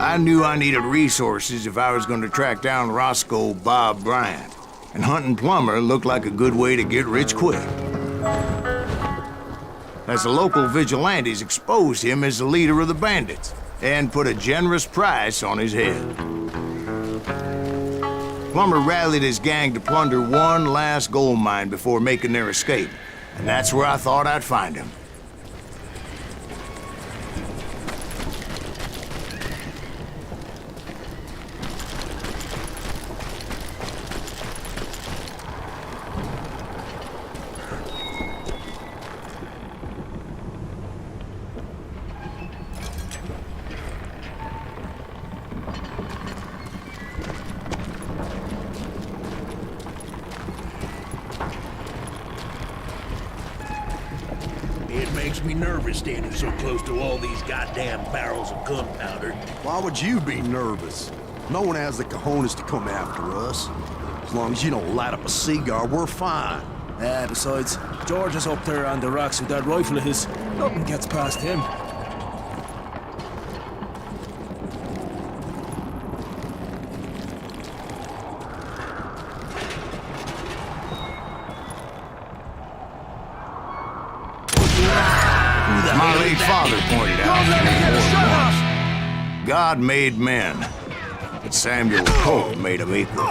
I knew I needed resources if I was going to track down Roscoe Bob Bryant, and hunting Plummer looked like a good way to get rich quick. As the local vigilantes exposed him as the leader of the bandits, and put a generous price on his head. Plummer rallied his gang to plunder one last gold mine before making their escape, and that's where I thought I'd find him. It makes me nervous standing so close to all these goddamn barrels of gunpowder. Why would you be nervous? No one has the cojones to come after us. As long as you don't light up a cigar, we're fine. Besides, George is up there on the rocks with that rifle of his. Nothing gets past him. My late father pointed out God made men, but Samuel Colt made them equal.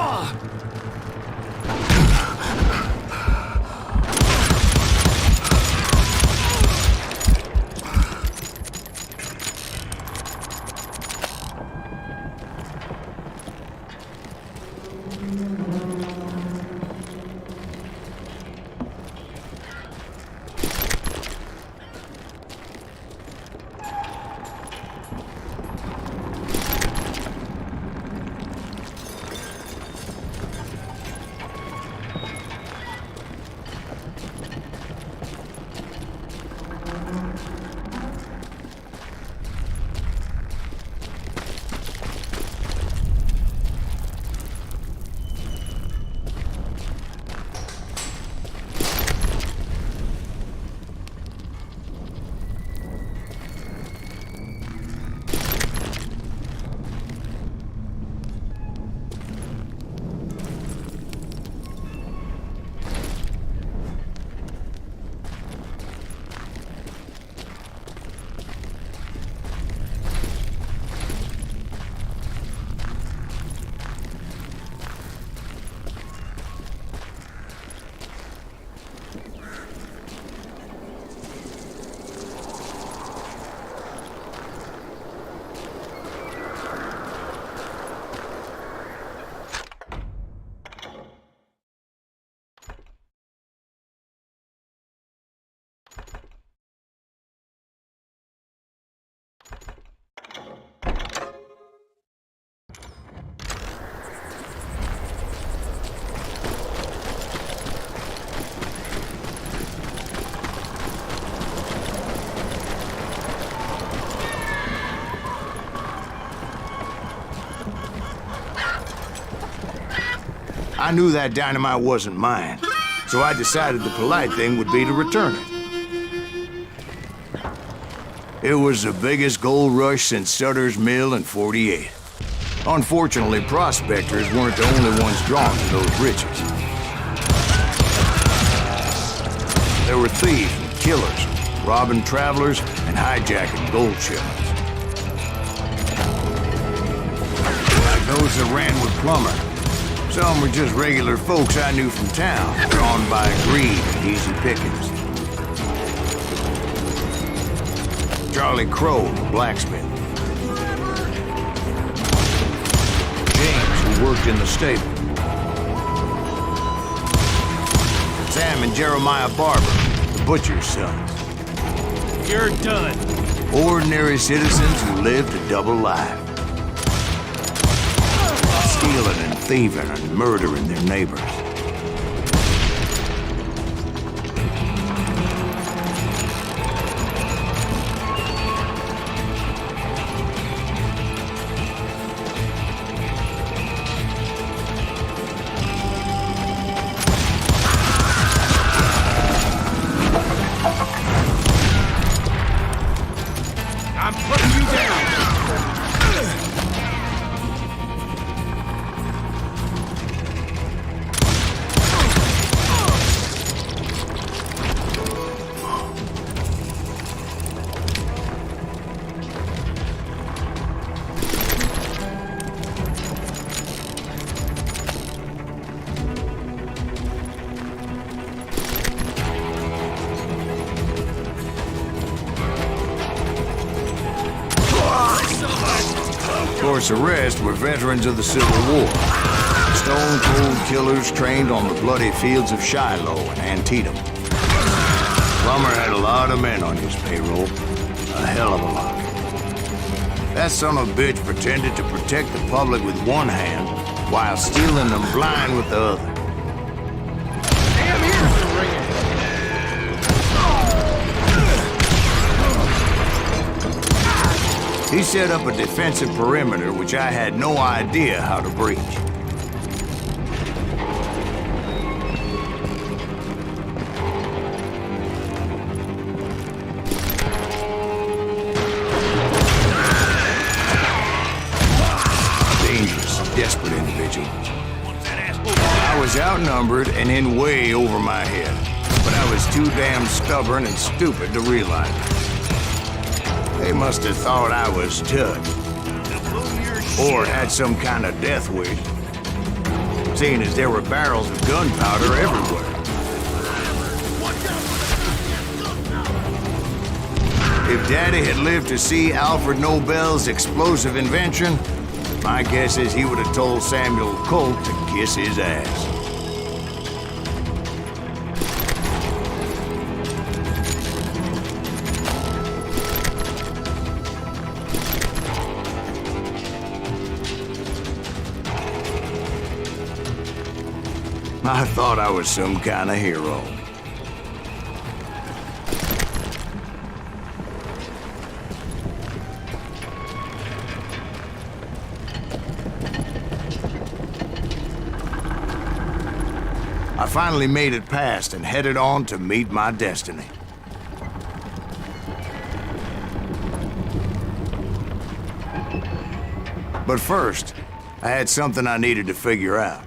I knew that dynamite wasn't mine, so I decided the polite thing would be to return it. It was the biggest gold rush since Sutter's Mill in '48. Unfortunately, prospectors weren't the only ones drawn to those riches. There were thieves and killers, robbing travelers and hijacking gold shipments. Like those that ran with Plummer. Some were just regular folks I knew from town, drawn by greed and easy pickings. Charlie Crow, the blacksmith. James, who worked in the stable. Sam and Jeremiah Barber, the butcher's sons. You're done. Ordinary citizens who lived a double life. Stealing and thieving and murdering their neighbors. I'm putting you down. force arrest were veterans of the Civil War. Stone-cold killers trained on the bloody fields of Shiloh and Antietam. Plummer had a lot of men on his payroll. A hell of a lot. That son of a bitch pretended to protect the public with one hand while stealing them blind with the other. Damn ears are ringing. He set up a defensive perimeter which I had no idea how to breach. Desperate individual. I was outnumbered and in way over my head, but I was too damn stubborn and stupid to realize it. They must have thought I was tough, or had some kind of death wish, seeing as there were barrels of gunpowder everywhere. If Daddy had lived to see Alfred Nobel's explosive invention, my guess is he would have told Samuel Colt to kiss his ass. I thought I was some kind of hero. I finally made it past and headed on to meet my destiny. But first, I had something I needed to figure out.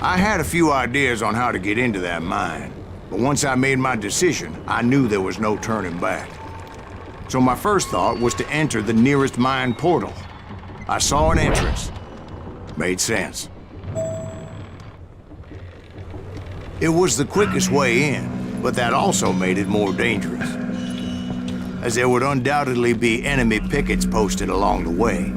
I had a few ideas on how to get into that mine, but once I made my decision, I knew there was no turning back. So my first thought was to enter the nearest mine portal. I saw an entrance. Made sense. It was the quickest way in, but that also made it more dangerous, as there would undoubtedly be enemy pickets posted along the way.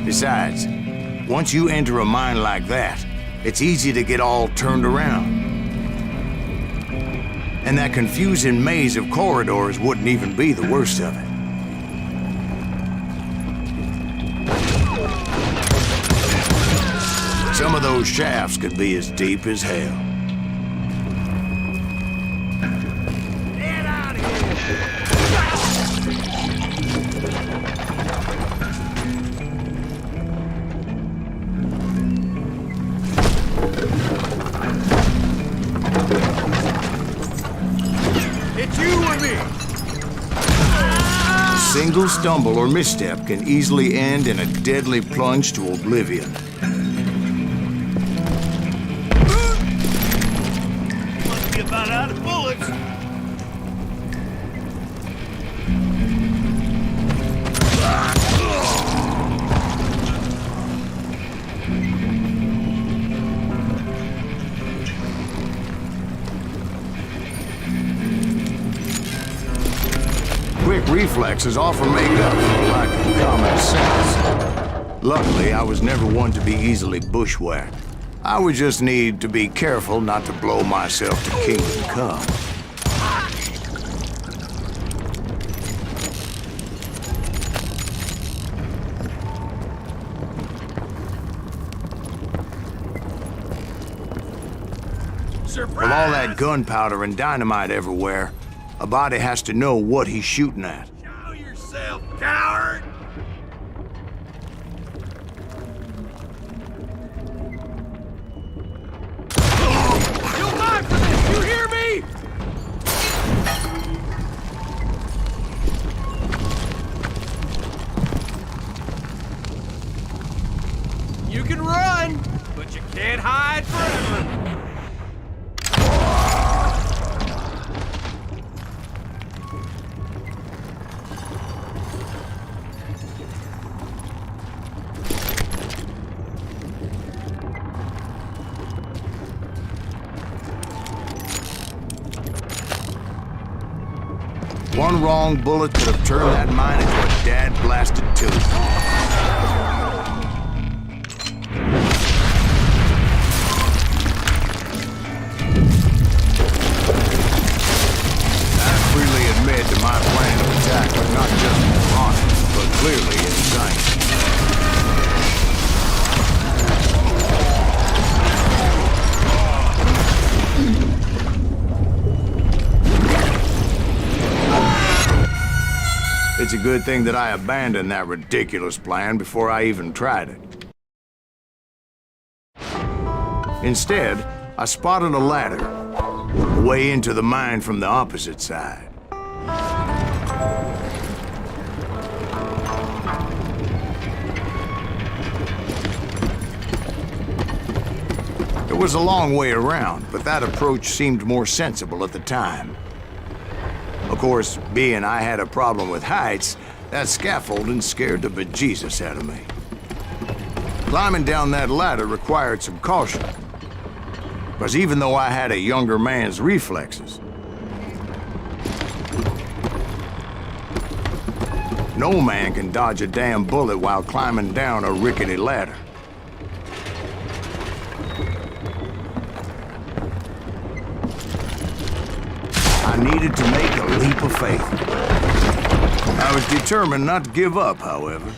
Besides, once you enter a mine like that, it's easy to get all turned around. And that confusing maze of corridors wouldn't even be the worst of it. Some of those shafts could be as deep as hell. A single stumble or misstep can easily end in a deadly plunge to oblivion. Must be about out of bullets. Quick reflexes often make up for lack of common sense. Luckily, I was never one to be easily bushwhacked. I would just need to be careful not to blow myself to kingdom come. With all that gunpowder and dynamite everywhere, a body has to know what he's shooting at. Show yourself, coward! You'll die for this! You hear me? You can run, but you can't hide forever. One wrong bullet could have turned that mine into a dad-blasted tube. I freely admit that my plan of attack was not just honest, but clearly insane. It's a good thing that I abandoned that ridiculous plan before I even tried it. Instead, I spotted a ladder, a way into the mine from the opposite side. It was a long way around, but that approach seemed more sensible at the time. Of course, being I had a problem with heights, that scaffolding scared the bejesus out of me. Climbing down that ladder required some caution, because even though I had a younger man's reflexes, no man can dodge a damn bullet while climbing down a rickety ladder. I needed to make a leap of faith. I was determined not to give up, however.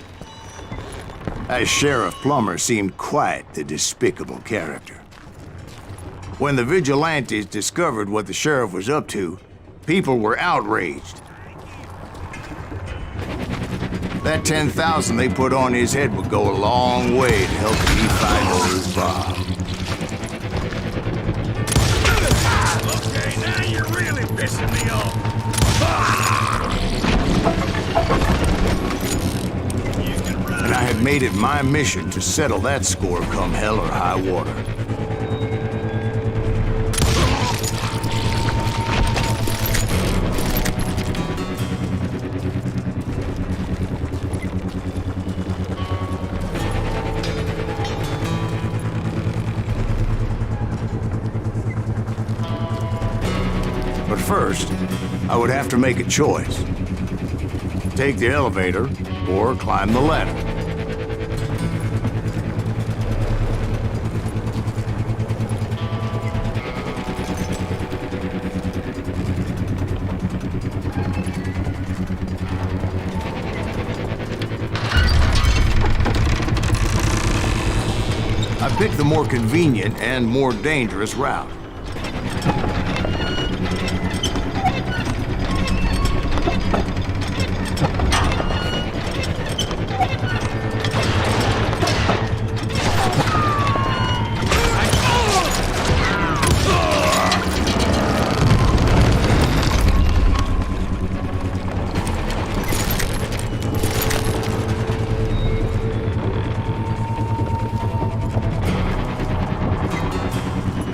As Sheriff Plummer seemed quite the despicable character. When the vigilantes discovered what the sheriff was up to, people were outraged. That 10,000 they put on his head would go a long way to helping me find old Bob. Okay, now you're really pissing me off. And I had made it my mission to settle that score come hell or high water. But first, I would have to make a choice. Take the elevator or climb the ladder. I picked the more convenient and more dangerous route.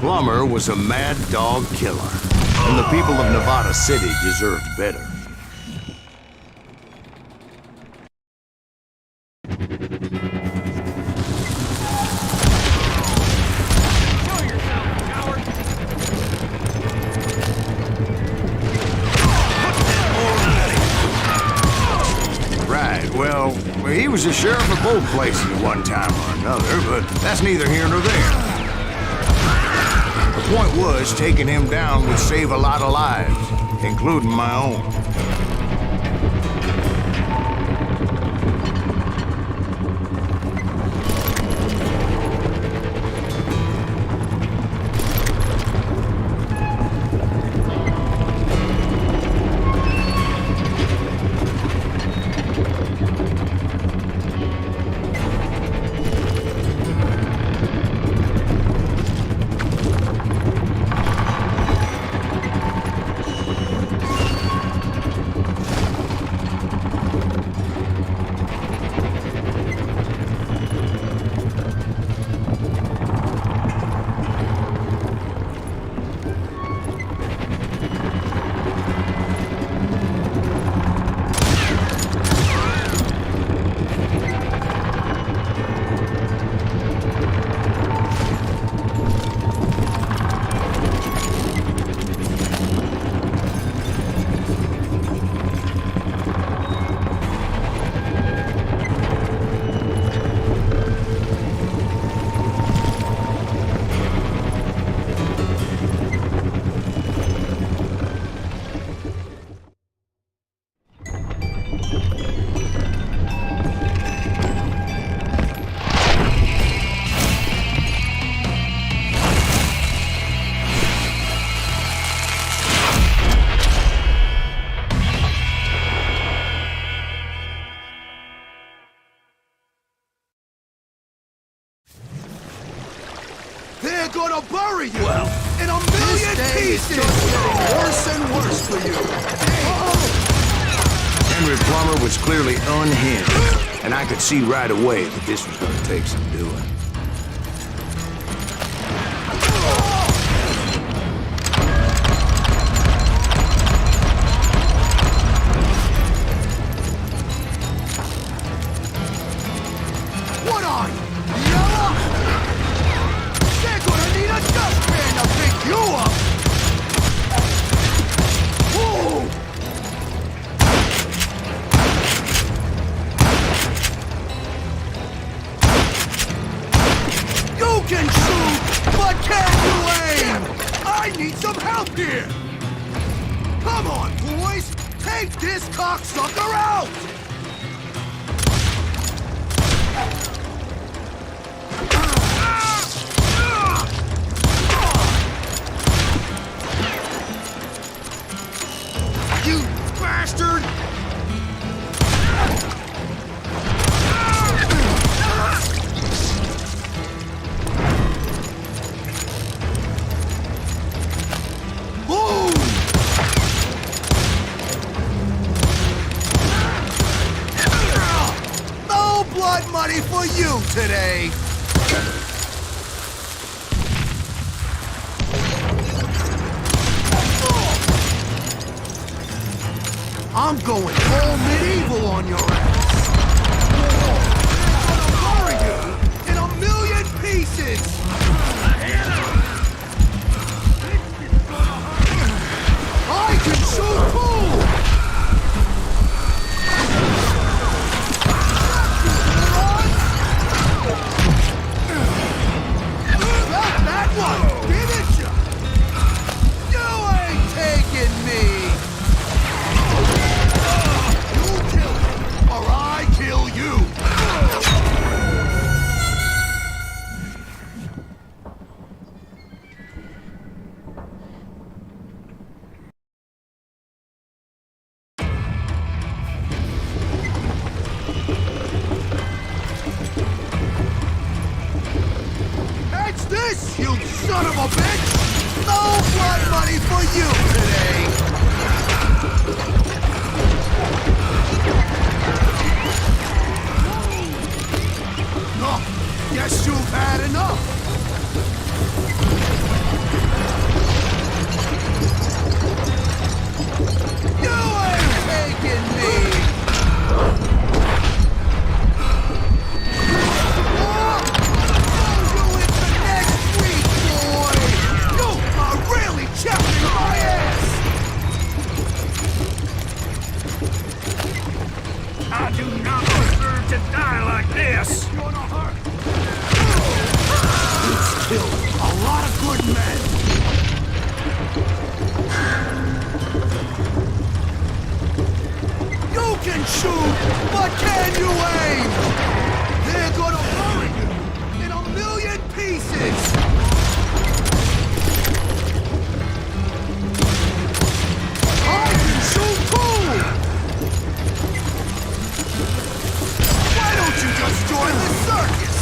Plummer was a mad dog killer, and the people of Nevada City deserved better. Show yourself, coward! Right, well, he was the sheriff of both places at one time or another, but that's neither here nor there. The point was, taking him down would save a lot of lives, including my own. It's just getting worse and worse for you. Henry Plummer was clearly unhinged, and I could see right away that this was going to take some doing. What are you, yellow? They're gonna need a dustpan to pick you up! Whoa! You can shoot, but can you aim? I need some help here! Come on, boys! Take this cocksucker out! You bastard! Boom! No blood money for you today! I'm going full medieval on your ass! I'm gonna bury you in a million pieces! I can shoot too! Got that one! Finish ya! You ain't taking me! You kill him, or I kill you! Catch this, you son of a bitch! No blood money for you today! Oh, guess you've had enough! You ain't taking me! You into next week, boy! You are really chapping my ass! I do not deserve to die like this! You're in a hurt! It's killed a lot of good men! You can shoot, but can you aim? They're gonna bury you in a million pieces! I can shoot too! Why don't you just join the circus?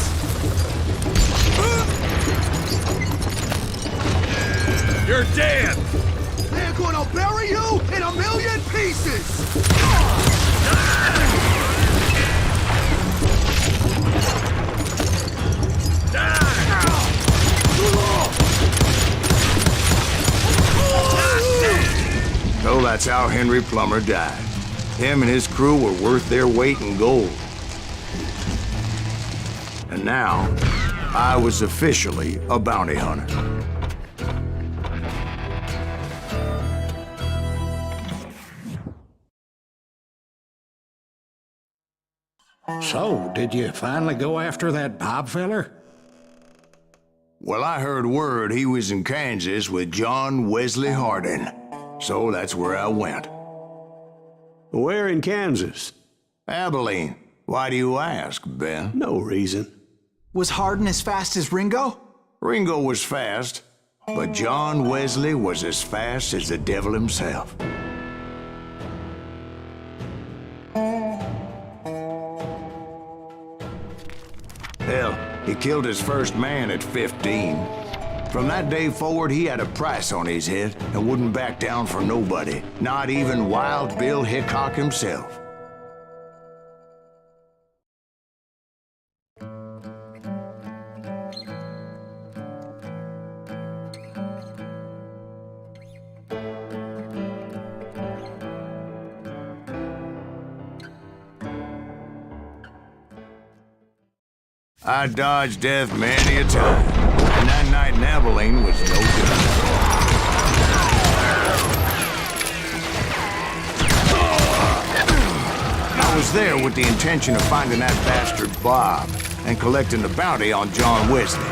You're dead! They're gonna bury you in a million pieces! So that's how Henry Plummer died. Him and his crew were worth their weight in gold. And now, I was officially a bounty hunter. So, did you finally go after that Bob feller? Well, I heard word he was in Kansas with John Wesley Hardin. So that's where I went. Where in Kansas? Abilene. Why do you ask, Ben? No reason. Was Hardin as fast as Ringo? Ringo was fast, but John Wesley was as fast as the devil himself. Hell, he killed his first man at 15. From that day forward, he had a price on his head and wouldn't back down for nobody, not even Wild Bill Hickok himself. I dodged death many a time, and that night in Abilene was no different. I was there with the intention of finding that bastard Bob and collecting the bounty on John Wesley.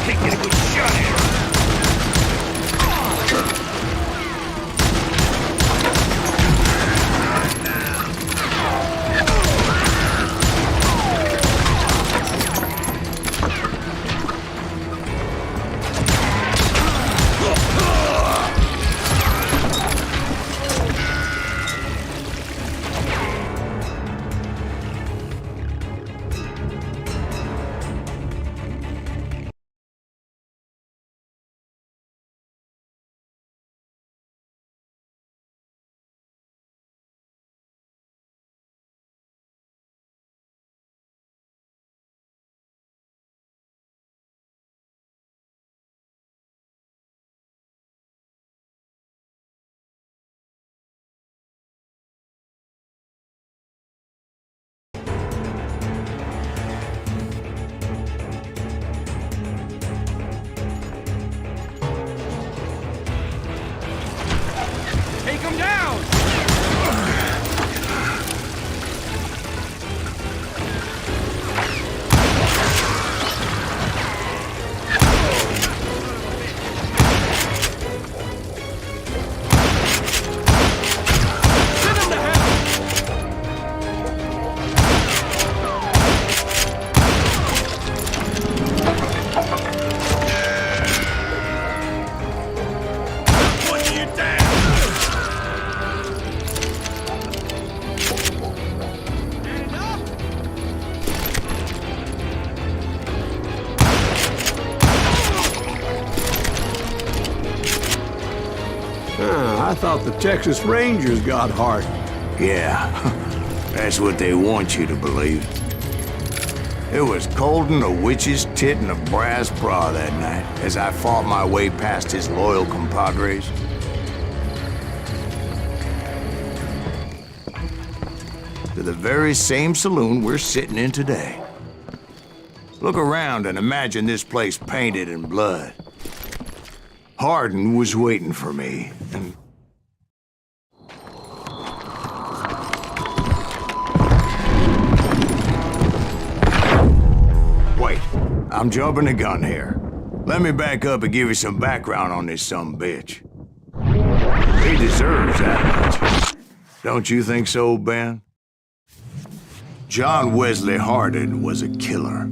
Can't get a good shot at her. Take him down! Send him to hell! Put you down! I thought the Texas Rangers got hardened. Yeah, that's what they want you to believe. It was cold and a witch's tit and a brass bra that night as I fought my way past his loyal compadres. To the very same saloon we're sitting in today. Look around and imagine this place painted in blood. Hardin was waiting for me, and wait, I'm jumping the gun here. Let me back up and give you some background on this sumbitch. He deserves that much. Don't you think so, Ben? John Wesley Hardin was a killer.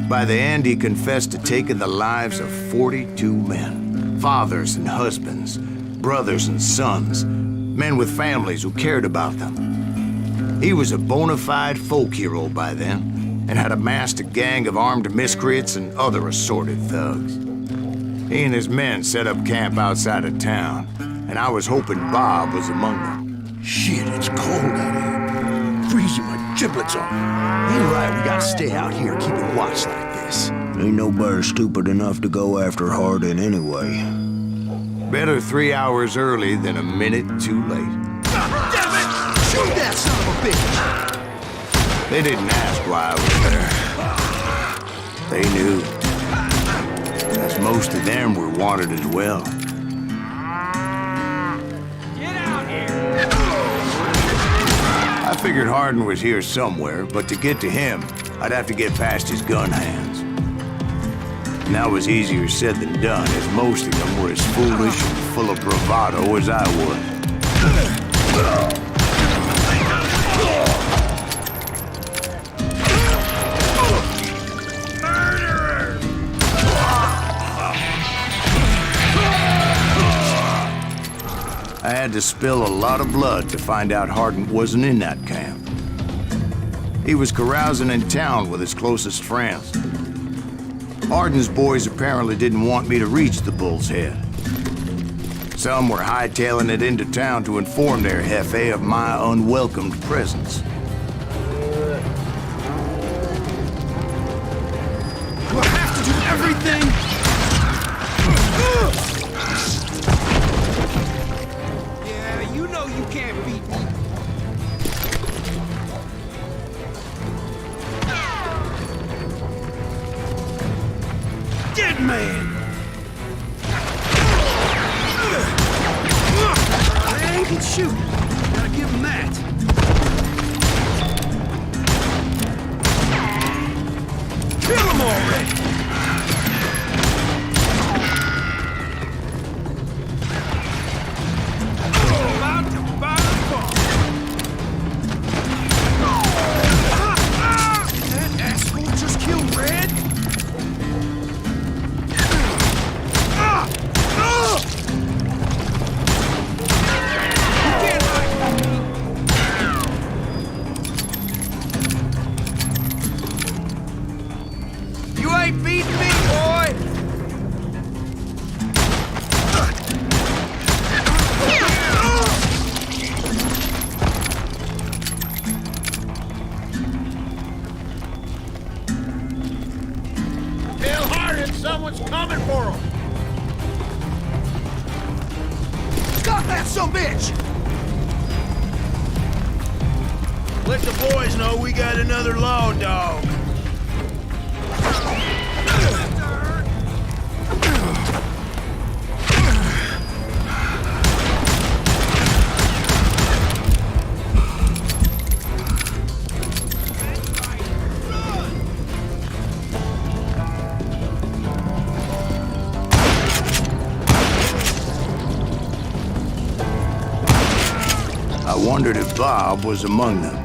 By the end, he confessed to taking the lives of 42 men. Fathers and husbands, brothers and sons, men with families who cared about them. He was a bona fide folk hero by then, and had amassed a gang of armed miscreants and other assorted thugs. He and his men set up camp outside of town, and I was hoping Bob was among them. Shit, it's cold out here. Freezing my giblets off. Ain't right we gotta stay out here keeping watch like this. Ain't nobody stupid enough to go after Hardin anyway. Better 3 hours early than a minute too late. Damn it! Shoot that son of a bitch! They didn't ask why I was there. They knew. As most of them were wanted as well. Get out here! I figured Hardin was here somewhere, but to get to him, I'd have to get past his gun hands. And that was easier said than done, as most of them were as foolish and full of bravado as I was. I had to spill a lot of blood to find out Hardin wasn't in that camp. He was carousing in town with his closest friends. Arden's boys apparently didn't want me to reach the Bull's Head. Some were hightailing it into town to inform their jefe of my unwelcomed presence. Do I have to do everything? Yeah, you know you can't beat me. Dead man! He can shoot. Gotta give him that. Kill him already! About to buy the farm. That asshole just killed Red? You ain't beating me, boy! Tell Hardin someone's coming for him. Stop that sumbitch! Let the boys know we got another law dog. I wondered if Bob was among them.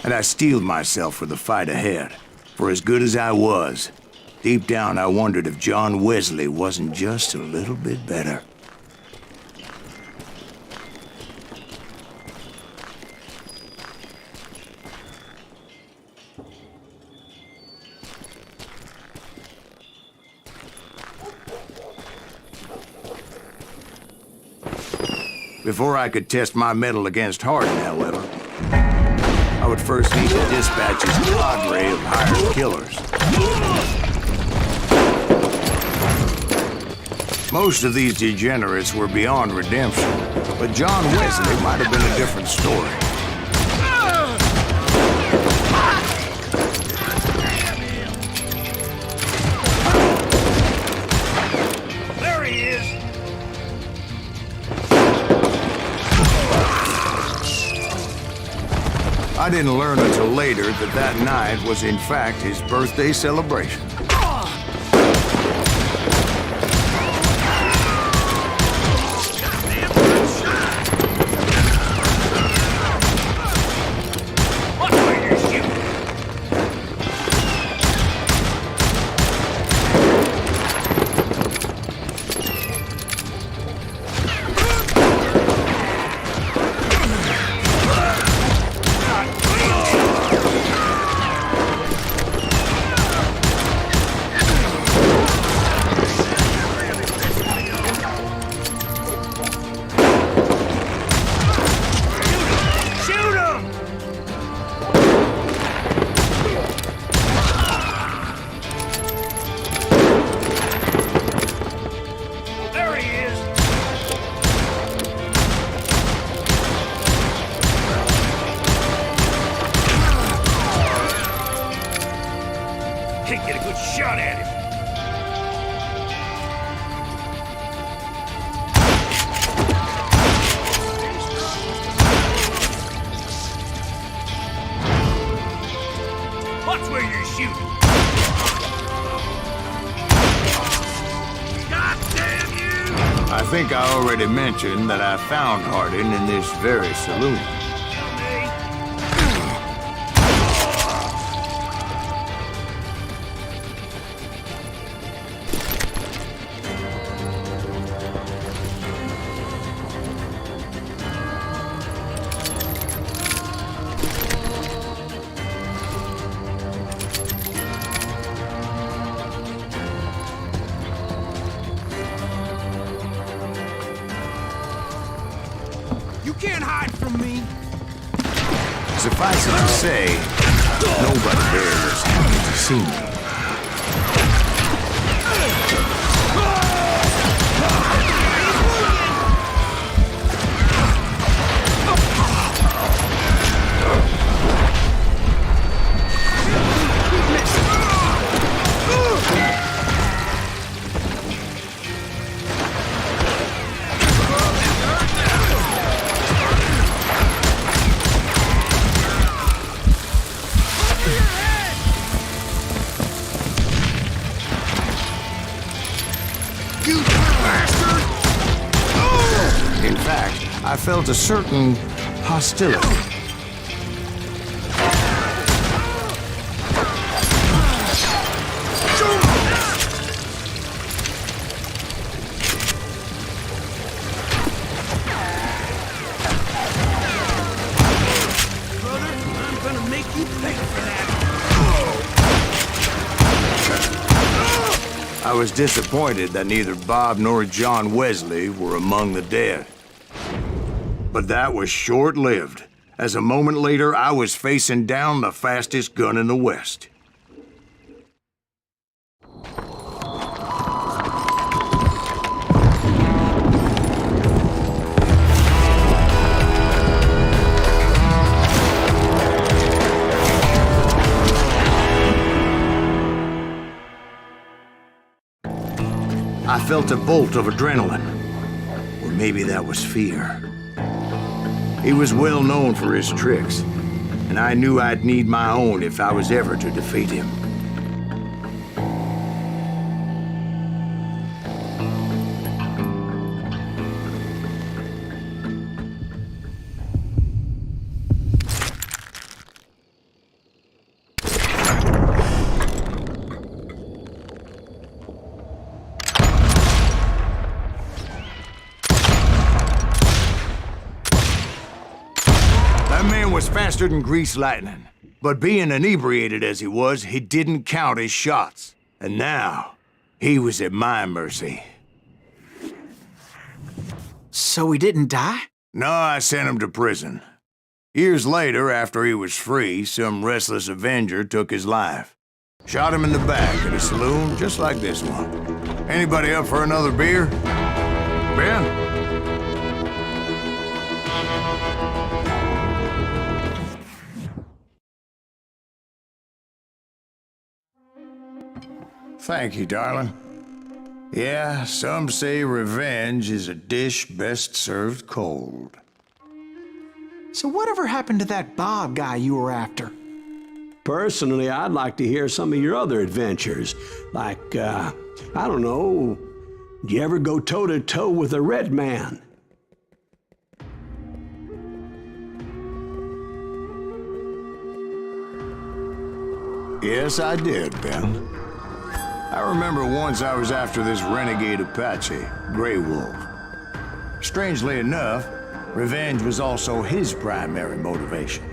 And I steeled myself for the fight ahead. For as good as I was, deep down I wondered if John Wesley wasn't just a little bit better. Before I could test my mettle against Hardin, however, I would first need to dispatch his cadre of hired killers. Most of these degenerates were beyond redemption, but John Wesley might have been a different story. There he is. I didn't learn until later that that night was in fact his birthday celebration. shot at him. Watch where you're shooting. God damn you! I think I already mentioned that I found Hardin in this very saloon. You can't hide from me. Suffice it to say, nobody there was happy to see me. In fact, I felt a certain hostility. Brother, I'm gonna make you pay for that. I was disappointed that neither Bob nor John Wesley were among the dead. But that was short-lived, as a moment later I was facing down the fastest gun in the West. I felt a bolt of adrenaline, or maybe that was fear. He was well known for his tricks, and I knew I'd need my own if I was ever to defeat him. Was faster than greased lightning, but being inebriated as he was, he didn't count his shots. And now, he was at my mercy. So he didn't die? No, I sent him to prison. Years later, after he was free, some restless Avenger took his life. Shot him in the back at a saloon just like this one. Anybody up for another beer? Ben? Thank you, darling. Yeah, some say revenge is a dish best served cold. So whatever happened to that Bob guy you were after? Personally, I'd like to hear some of your other adventures. Like, I don't know, did you ever go toe-to-toe with a red man? Yes, I did, Ben. I remember once I was after this renegade Apache, Grey Wolf. Strangely enough, revenge was also his primary motivation.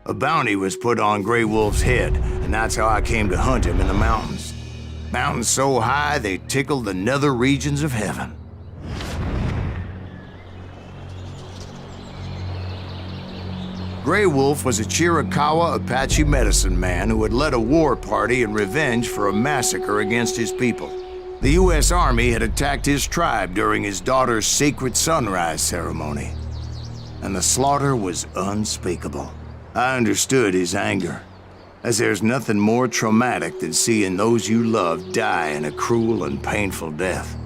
A bounty was put on Grey Wolf's head, and that's how I came to hunt him in the mountains. Mountains so high they tickled the nether regions of heaven. Grey Wolf was a Chiricahua Apache medicine man who had led a war party in revenge for a massacre against his people. The U.S. Army had attacked his tribe during his daughter's sacred sunrise ceremony, and the slaughter was unspeakable. I understood his anger, as there's nothing more traumatic than seeing those you love die in a cruel and painful death.